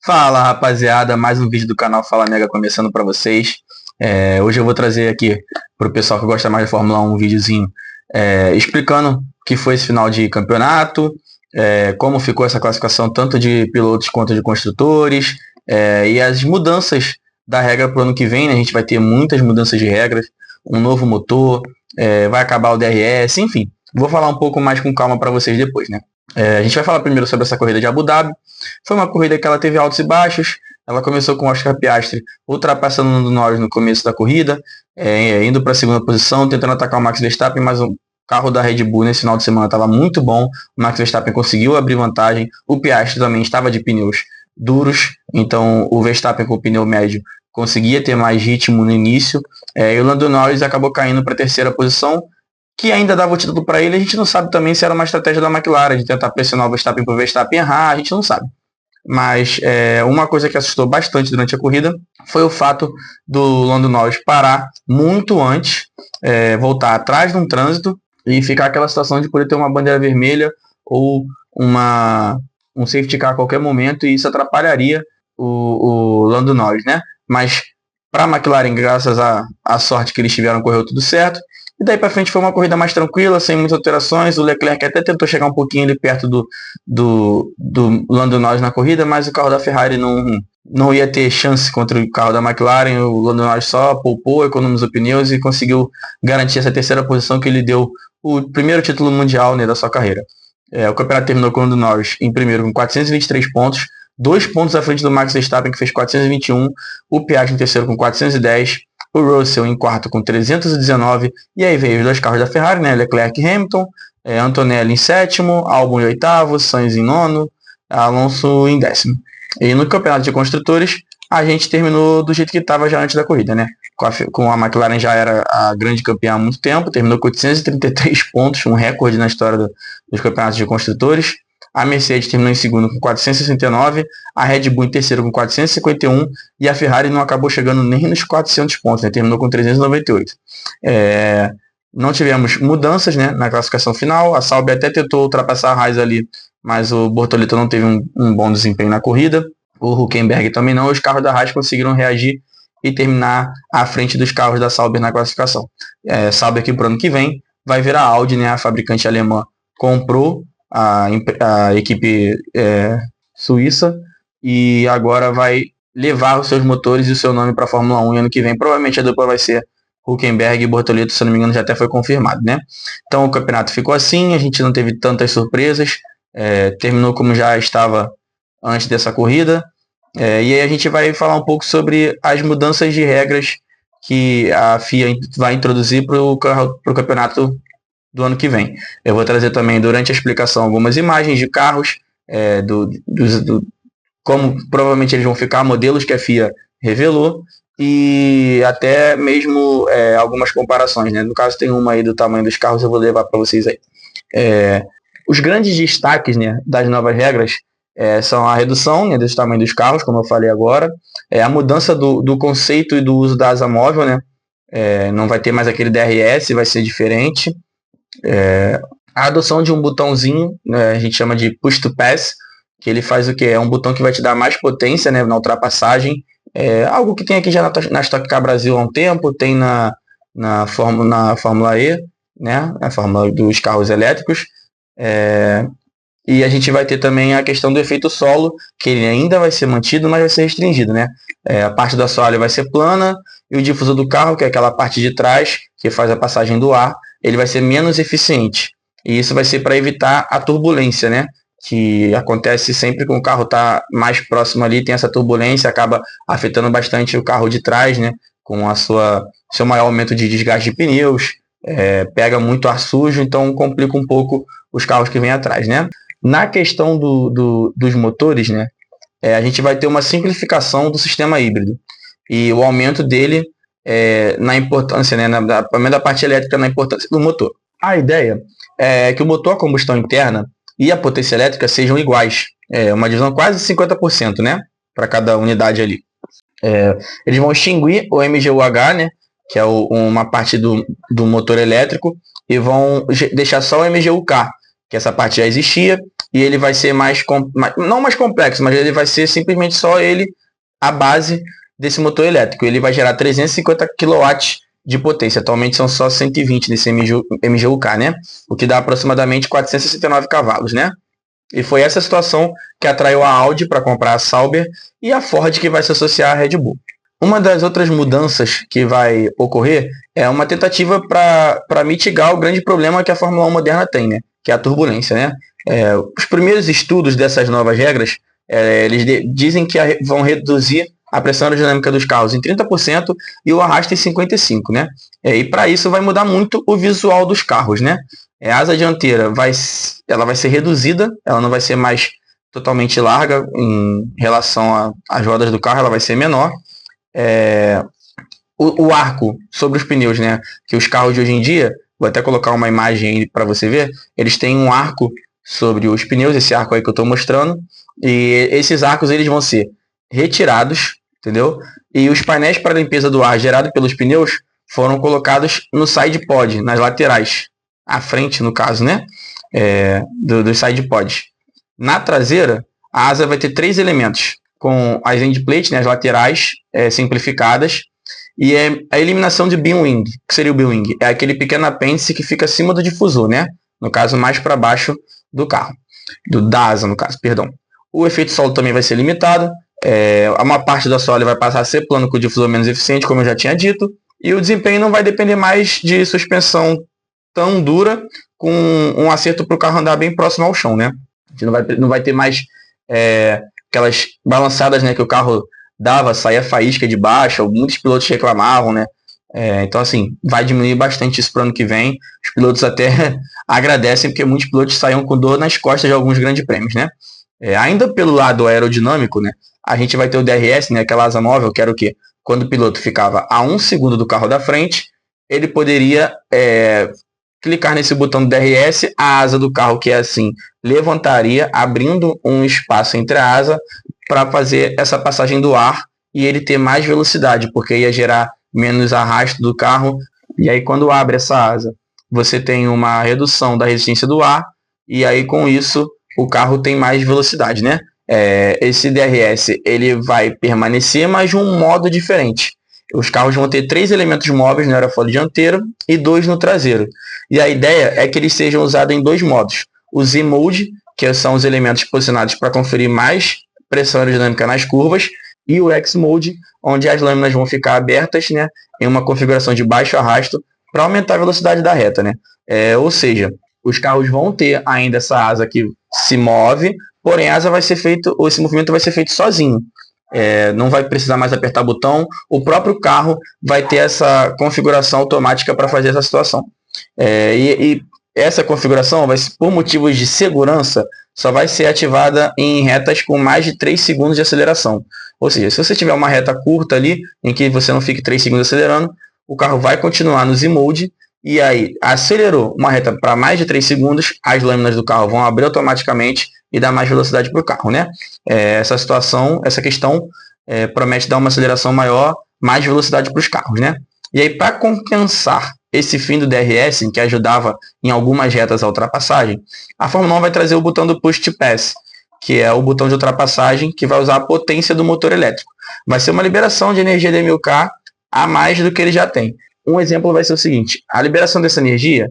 Fala rapaziada, mais um vídeo do canal Fala Mega começando para vocês. Hoje eu vou trazer aqui para o pessoal que gosta mais de Fórmula 1 um videozinho explicando o que foi esse final de campeonato, como ficou essa classificação tanto de pilotos quanto de construtores, e as mudanças da regra para o ano que vem, né? A gente vai ter muitas mudanças de regras, um novo motor, vai acabar o DRS, enfim. Vou falar um pouco mais com calma para vocês depois, né? A gente vai falar primeiro sobre essa corrida de Abu Dhabi. Foi uma corrida que ela teve altos e baixos. Ela começou com o Oscar Piastri ultrapassando o Lando Norris no começo da corrida, indo para a segunda posição, tentando atacar o Max Verstappen, mas o carro da Red Bull nesse final de semana estava muito bom. O Max Verstappen conseguiu abrir vantagem. O Piastri também estava de pneus duros, então o Verstappen com o pneu médio conseguia ter mais ritmo no início. E o Lando Norris acabou caindo para a terceira posição, que ainda dava o título para ele. A gente não sabe também se era uma estratégia da McLaren de tentar pressionar o Verstappen para o Verstappen errar, a gente não sabe. Mas uma coisa que assustou bastante durante a corrida foi o fato do Lando Norris parar muito antes, voltar atrás de um trânsito e ficar aquela situação de poder ter uma bandeira vermelha ou um safety car a qualquer momento, e isso atrapalharia o Lando Norris, né? Mas para a McLaren, graças à sorte que eles tiveram, correu tudo certo. E daí para frente foi uma corrida mais tranquila, sem muitas alterações. O Leclerc até tentou chegar um pouquinho ali perto do Lando Norris na corrida, mas o carro da Ferrari não ia ter chance contra o carro da McLaren. O Lando Norris só poupou, economizou pneus e conseguiu garantir essa terceira posição que lhe deu o primeiro título mundial, né, da sua carreira. O campeonato terminou com o Lando Norris em primeiro com 423 pontos, 2 pontos à frente do Max Verstappen, que fez 421, o Piastri em terceiro com 410, o Russell em quarto com 319, e aí veio os dois carros da Ferrari, né? Leclerc e Hamilton, Antonelli em sétimo, Albon em oitavo, Sainz em nono, Alonso em décimo. E no campeonato de construtores, a gente terminou do jeito que estava já antes da corrida, né? Com a McLaren já era a grande campeã há muito tempo, terminou com 833 pontos, um recorde na história dos campeonatos de construtores. A Mercedes terminou em segundo com 469, a Red Bull em terceiro com 451 e a Ferrari não acabou chegando nem nos 400 pontos, né? Terminou com 398. Não tivemos mudanças, né, na classificação final. A Sauber até tentou ultrapassar a Haas ali, mas o Bortoleto não teve um bom desempenho na corrida. O Hülkenberg também não. Os carros da Haas conseguiram reagir e terminar à frente dos carros da Sauber na classificação. Sauber que para o ano que vem vai virar a Audi, né? A fabricante alemã comprou a equipe suíça e agora vai levar os seus motores e o seu nome para a Fórmula 1, e ano que vem provavelmente a dupla vai ser Hülkenberg e Bortoleto, se não me engano já até foi confirmado, né? Então o campeonato ficou assim, a gente não teve tantas surpresas, terminou como já estava antes dessa corrida, e aí a gente vai falar um pouco sobre as mudanças de regras que a FIA vai introduzir para o campeonato do ano que vem. Eu vou trazer também durante a explicação algumas imagens de carros, como provavelmente eles vão ficar, modelos que a FIA revelou, e até mesmo algumas comparações, né? No caso tem uma aí do tamanho dos carros, eu vou levar para vocês aí. Os grandes destaques, né, das novas regras são a redução, né, desse tamanho dos carros, como eu falei agora, a mudança do conceito e do uso da asa móvel, né? Não vai ter mais aquele DRS, vai ser diferente. A adoção de um botãozinho, né, a gente chama de push to pass, que ele faz o que? É um botão que vai te dar mais potência, né, na ultrapassagem. Algo que tem aqui já na Stock Car Brasil há um tempo, tem na Fórmula E, né, a Fórmula dos carros elétricos. E a gente vai ter também a questão do efeito solo, que ele ainda vai ser mantido, mas vai ser restringido, né? A parte do assoalho vai ser plana, e o difusor do carro, que é aquela parte de trás, que faz a passagem do ar, ele vai ser menos eficiente. E isso vai ser para evitar a turbulência, né? Que acontece sempre que o carro está mais próximo ali, tem essa turbulência, acaba afetando bastante o carro de trás, né? Com seu maior aumento de desgaste de pneus, pega muito ar sujo, então complica um pouco os carros que vêm atrás, né? Na questão dos motores, né? A gente vai ter uma simplificação do sistema híbrido e o aumento dele na importância, né? Pelo da parte elétrica, na importância do motor. A ideia é que o motor a combustão interna e a potência elétrica sejam iguais. Uma divisão quase 50%, né? Para cada unidade ali. Eles vão extinguir o MGU-H, né? Que é uma parte do motor elétrico, e vão deixar só o MGU-K, que essa parte já existia, e ele vai ser não mais complexo, mas ele vai ser simplesmente só ele, a base desse motor elétrico. Ele vai gerar 350 kW de potência. Atualmente são só 120 nesse MGU-K, né? O que dá aproximadamente 469 cavalos, né? E foi essa situação que atraiu a Audi para comprar a Sauber e a Ford que vai se associar à Red Bull. Uma das outras mudanças que vai ocorrer é uma tentativa para mitigar o grande problema que a Fórmula 1 moderna tem, né? Que é a turbulência, né? Os primeiros estudos dessas novas regras, eles dizem que vão reduzir a pressão aerodinâmica dos carros em 30% e o arrasto em 55%, né? E para isso vai mudar muito o visual dos carros, né? A asa dianteira ela vai ser reduzida, ela não vai ser mais totalmente larga em relação às rodas do carro, ela vai ser menor. O arco sobre os pneus, né? Que os carros de hoje em dia, vou até colocar uma imagem aí para você ver, eles têm um arco sobre os pneus, esse arco aí que eu estou mostrando, e esses arcos eles vão ser retirados, entendeu? E os painéis para limpeza do ar gerado pelos pneus foram colocados no side pod, nas laterais, à frente no caso, né? Dos side pods. Na traseira, a asa vai ter 3 elementos, com as end plates, né, as laterais simplificadas, e a eliminação de beam wing. O que seria o beam wing? É aquele pequeno apêndice que fica acima do difusor, né? No caso, mais para baixo do carro. Da asa, no caso, perdão. O efeito solo também vai ser limitado. Uma parte do assoalho vai passar a ser plano com o difusor menos eficiente, como eu já tinha dito. E o desempenho não vai depender mais de suspensão tão dura, com um acerto para o carro andar bem próximo ao chão, né? A gente não vai ter mais aquelas balançadas, né, que o carro dava, saía faísca de baixo, muitos pilotos reclamavam, né? Então, assim, vai diminuir bastante isso para o ano que vem. Os pilotos até agradecem, porque muitos pilotos saíam com dor nas costas de alguns grandes prêmios, né? Ainda pelo lado aerodinâmico, né, a gente vai ter o DRS, né, aquela asa móvel, que era o quê? Quando o piloto ficava a 1 segundo do carro da frente, ele poderia clicar nesse botão do DRS, a asa do carro, que é assim, levantaria, abrindo um espaço entre a asa para fazer essa passagem do ar e ele ter mais velocidade, porque ia gerar menos arrasto do carro. E aí, quando abre essa asa, você tem uma redução da resistência do ar e aí, com isso, o carro tem mais velocidade, né? Esse DRS ele vai permanecer, mas de um modo diferente. Os carros vão ter 3 elementos móveis no aerofólio dianteiro e 2 no traseiro. E a ideia é que eles sejam usados em 2 modos. O Z-Mode, que são os elementos posicionados para conferir mais pressão aerodinâmica nas curvas, e o X-Mode, onde as lâminas vão ficar abertas, né, em uma configuração de baixo arrasto para aumentar a velocidade da reta, né? Ou seja, os carros vão ter ainda essa asa que se move, porém a asa vai ser feito, ou esse movimento vai ser feito sozinho. Não vai precisar mais apertar botão, o próprio carro vai ter essa configuração automática para fazer essa situação. E essa configuração, por motivos de segurança, só vai ser ativada em retas com mais de 3 segundos de aceleração. Ou seja, se você tiver uma reta curta ali, em que você não fique 3 segundos acelerando, o carro vai continuar no Z-Mode, e aí acelerou uma reta para mais de 3 segundos, as lâminas do carro vão abrir automaticamente e dar mais velocidade para o carro, né? Essa questão promete dar uma aceleração maior, mais velocidade para os carros, né? E aí, para compensar esse fim do DRS, que ajudava em algumas retas a ultrapassagem, a Fórmula 1 vai trazer o botão do Push to Pass, que é o botão de ultrapassagem que vai usar a potência do motor elétrico. Vai ser uma liberação de energia de MUK a mais do que ele já tem. Um exemplo vai ser o seguinte: a liberação dessa energia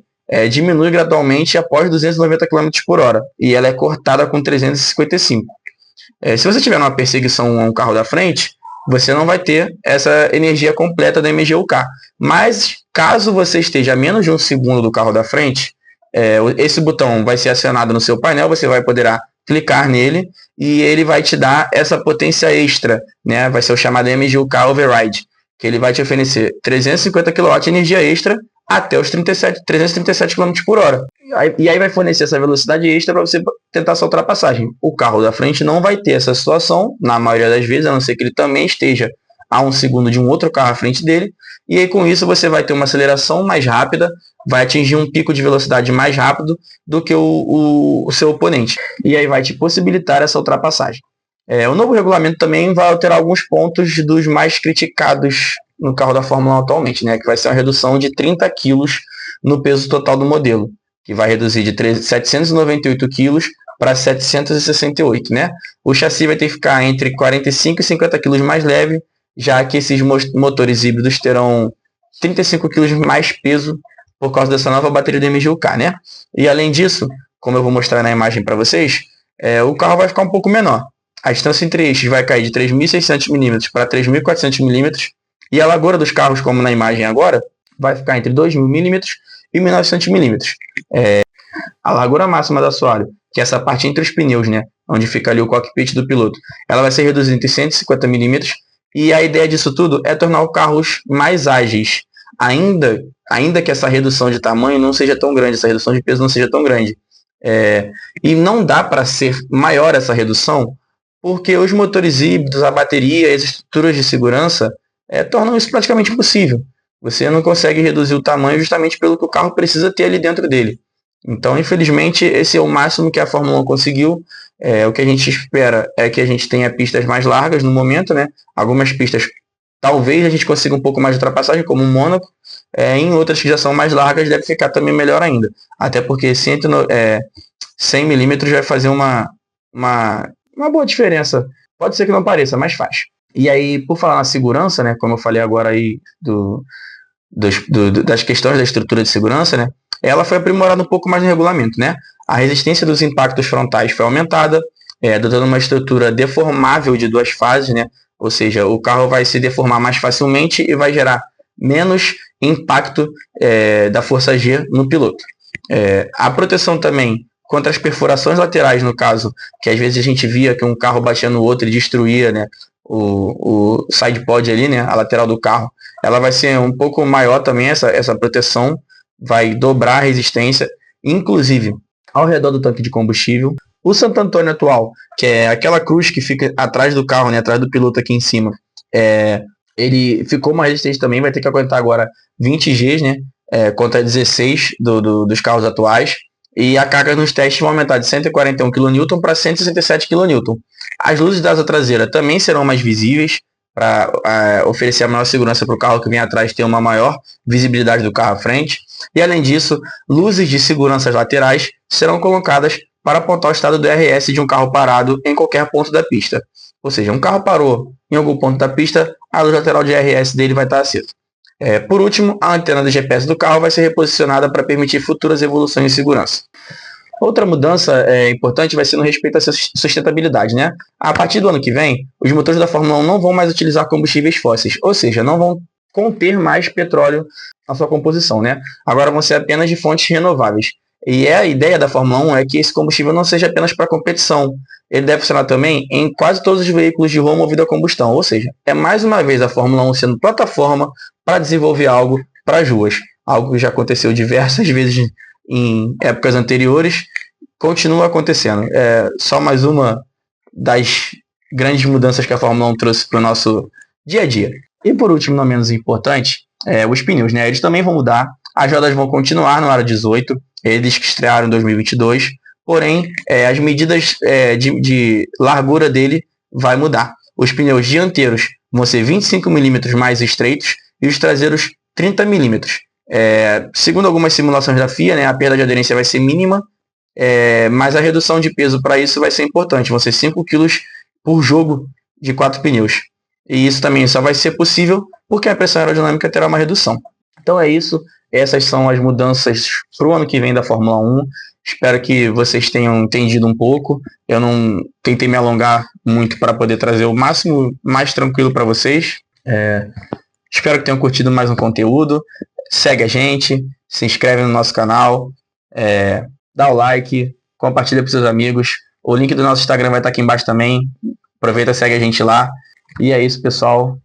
diminui gradualmente após 290 km por hora, e ela é cortada com 355. Se você tiver uma perseguição a um carro da frente, você não vai ter essa energia completa da MGU-K. Mas, caso você esteja a menos de 1 segundo do carro da frente, esse botão vai ser acionado no seu painel, você vai poder clicar nele e ele vai te dar essa potência extra, né? Vai ser o chamado MGU-K Override, que ele vai te oferecer 350 kW de energia extra até os 337 km por hora. E aí vai fornecer essa velocidade extra para você tentar essa ultrapassagem. O carro da frente não vai ter essa situação, na maioria das vezes, a não ser que ele também esteja a 1 segundo de um outro carro à frente dele. E aí, com isso, você vai ter uma aceleração mais rápida, vai atingir um pico de velocidade mais rápido do que o seu oponente. E aí vai te possibilitar essa ultrapassagem. O novo regulamento também vai alterar alguns pontos dos mais criticados no carro da Fórmula 1 atualmente, né? Que vai ser uma redução de 30 kg no peso total do modelo, que vai reduzir de 798 kg para 768, né? O chassi vai ter que ficar entre 45 e 50 kg mais leve, já que esses motores híbridos terão 35 kg mais peso por causa dessa nova bateria do MGU-K, né? E além disso, como eu vou mostrar na imagem para vocês, o carro vai ficar um pouco menor. A distância entre eixos vai cair de 3.600 mm para 3.400 mm, e a largura dos carros, como na imagem agora, vai ficar entre 2.000 mm e 1.900 mm. A largura máxima do assoalho, que é essa parte entre os pneus, né, onde fica ali o cockpit do piloto, ela vai ser reduzida entre 150 mm, e a ideia disso tudo é tornar os carros mais ágeis, ainda que essa redução de tamanho não seja tão grande, essa redução de peso não seja tão grande. E não dá para ser maior essa redução, porque os motores híbridos, a bateria e as estruturas de segurança tornam isso praticamente impossível. Você não consegue reduzir o tamanho justamente pelo que o carro precisa ter ali dentro dele. Então, infelizmente, esse é o máximo que a Fórmula 1 conseguiu. O que a gente espera é que a gente tenha pistas mais largas no momento, né? Algumas pistas, talvez a gente consiga um pouco mais de ultrapassagem, como o Mônaco. Em outras que já são mais largas, deve ficar também melhor ainda. Até porque 100 mm vai fazer uma boa diferença. Pode ser que não pareça, mas faz. E aí, por falar na segurança, né? Como eu falei agora aí das questões da estrutura de segurança, né? Ela foi aprimorada um pouco mais no regulamento, né? A resistência dos impactos frontais foi aumentada, dotando uma estrutura deformável de 2 fases, né? Ou seja, o carro vai se deformar mais facilmente e vai gerar menos impacto da força G no piloto. A proteção também contra as perfurações laterais, no caso, que às vezes a gente via que um carro batia no outro e destruía, né, o side pod ali, né, a lateral do carro, ela vai ser um pouco maior também, essa proteção, vai dobrar a resistência, inclusive ao redor do tanque de combustível. O Santo Antônio atual, que é aquela cruz que fica atrás do carro, né, atrás do piloto aqui em cima, ele ficou mais resistente também, vai ter que aguentar agora 20 Gs, né, contra 16 dos carros atuais. E a carga nos testes vai aumentar de 141 kN para 167 kN. As luzes da asa traseira também serão mais visíveis, para oferecer a maior segurança para o carro que vem atrás ter uma maior visibilidade do carro à frente. E além disso, luzes de segurança laterais serão colocadas para apontar o estado do RS de um carro parado em qualquer ponto da pista. Ou seja, um carro parou em algum ponto da pista, a luz lateral de RS dele vai estar acesa. Por último, a antena do GPS do carro vai ser reposicionada para permitir futuras evoluções de segurança. Outra mudança importante vai ser no respeito à sustentabilidade, né? A partir do ano que vem, os motores da Fórmula 1 não vão mais utilizar combustíveis fósseis, ou seja, não vão conter mais petróleo na sua composição, né? Agora vão ser apenas de fontes renováveis. E a ideia da Fórmula 1 é que esse combustível não seja apenas para competição. Ele deve funcionar também em quase todos os veículos de rua movido a combustão. Ou seja, é mais uma vez a Fórmula 1 sendo plataforma para desenvolver algo para as ruas. Algo que já aconteceu diversas vezes em épocas anteriores, continua acontecendo. Só mais uma das grandes mudanças que a Fórmula 1 trouxe para o nosso dia a dia. E por último, não menos importante, os pneus, né? Eles também vão mudar. As rodas vão continuar no Aro 18, eles que estrearam em 2022, porém as medidas de largura dele vai mudar. Os pneus dianteiros vão ser 25 mm mais estreitos e os traseiros 30 mm. Segundo algumas simulações da FIA, né, a perda de aderência vai ser mínima, mas a redução de peso para isso vai ser importante, vão ser 5 kg por jogo de 4 pneus. E isso também só vai ser possível porque a pressão aerodinâmica terá uma redução. Então é isso, essas são as mudanças para o ano que vem da Fórmula 1. Espero que vocês tenham entendido um pouco. Eu não tentei me alongar muito para poder trazer o máximo mais tranquilo para vocês. Espero que tenham curtido mais um conteúdo. Segue a gente, se inscreve no nosso canal, dá o like, compartilha com seus amigos. O link do nosso Instagram vai estar aqui embaixo também. Aproveita, segue a gente lá. E é isso, pessoal.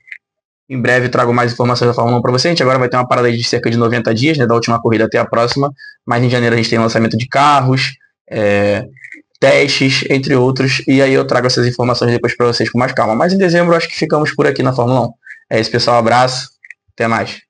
Em breve trago mais informações da Fórmula 1 para você. A gente agora vai ter uma parada de cerca de 90 dias, né, da última corrida até a próxima. Mas em janeiro a gente tem lançamento de carros, testes, entre outros. E aí eu trago essas informações depois para vocês com mais calma. Mas em dezembro eu acho que ficamos por aqui na Fórmula 1. É isso, pessoal. Abraço. Até mais.